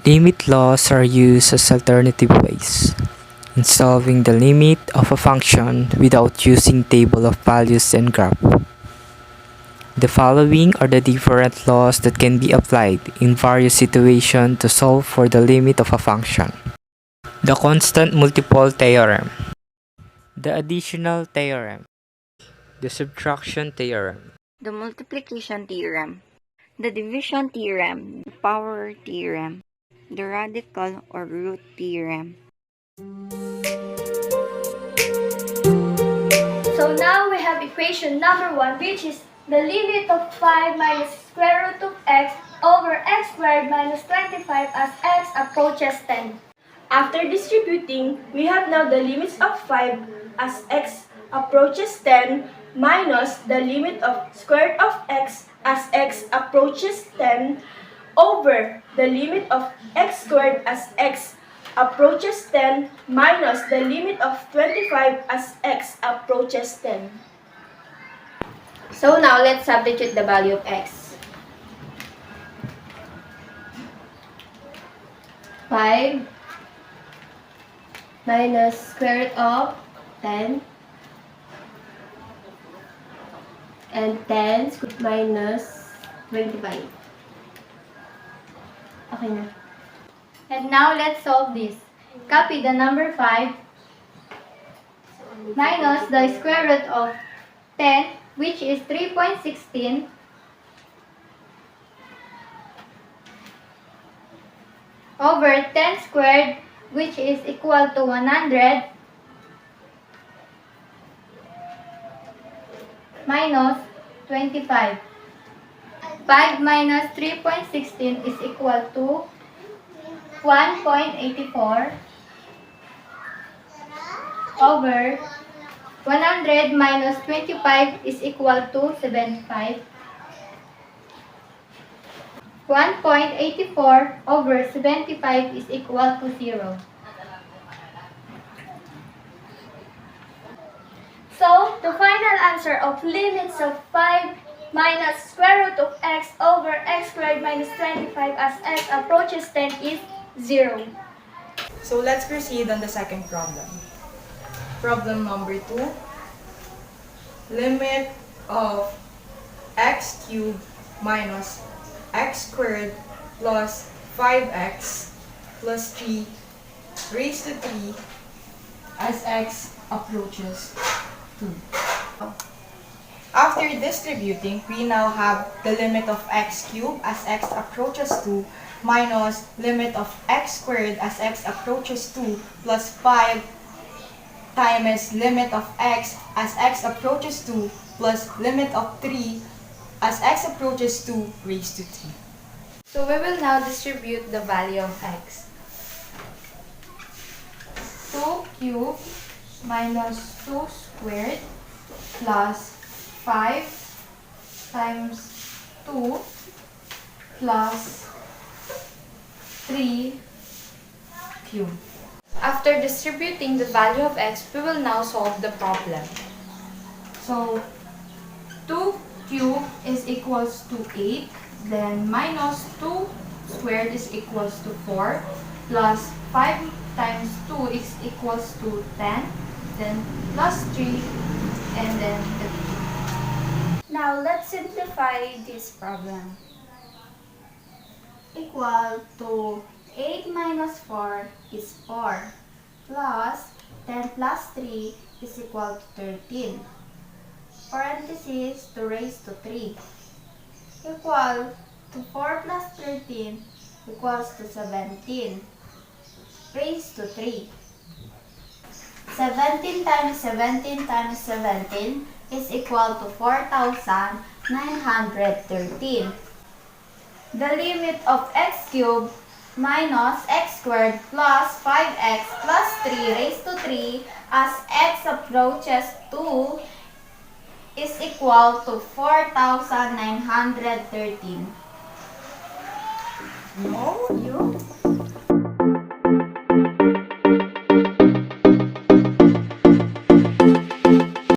Limit laws are used as alternative ways in solving the limit of a function without using table of values and graph. The following are the different laws that can be applied in various situations to solve for the limit of a function. The constant multiple theorem, the additional theorem, the subtraction theorem, the multiplication theorem, the division theorem, the power theorem, the radical or root theorem. So now we have equation number 1, which is the limit of 5 minus square root of x over x squared minus 25 as x approaches 10. After distributing, we have now the limits of 5 as x approaches 10 minus the limit of square root of x as x approaches 10 over the limit of x squared as x approaches 10 minus the limit of 25 as x approaches 10. So now let's substitute the value of x. 5 minus square root of 10 and 10 minus 25. Okay na. And now let's solve this. Copy the number 5 minus the square root of 10, which is 3.16, over 10 squared, which is equal to 100, minus 25. 5 minus 3.16 is equal to 1.84 over 100 minus 25 is equal to 75. 1.84 over 75 is equal to 0. So, the final answer of limits of 5 minus square root of x over x squared minus 25 as x approaches 10 is 0. So let's proceed on the second problem. Problem number 2. Limit of x cubed minus x squared plus 5x plus 3 raised to 3 as x approaches 2. After distributing, we now have the limit of x cubed as x approaches 2 minus limit of x squared as x approaches 2 plus 5 times limit of x as x approaches 2 plus limit of 3 as x approaches 2 raised to 3. So we will now distribute the value of x. 2 cubed minus 2 squared plus 5 times 2 plus 3 cubed. After distributing the value of x, we will now solve the problem. So 2 cubed is equals to 8, then minus 2 squared is equals to 4, plus 5 times 2 is equals to 10, then plus 3, and then the 3. Now, let's simplify this problem. Equal to 8 minus 4 is 4, plus 10 plus 3 is equal to 13. Parenthesis to raise to 3. Equal to 4 plus 13 equals to 17. Raised to 3. 17 times 17 times 17 is equal to 4,913. The limit of x cubed minus x squared plus 5x plus 3 raised to 3 as x approaches 2 is equal to 4,913. Oh,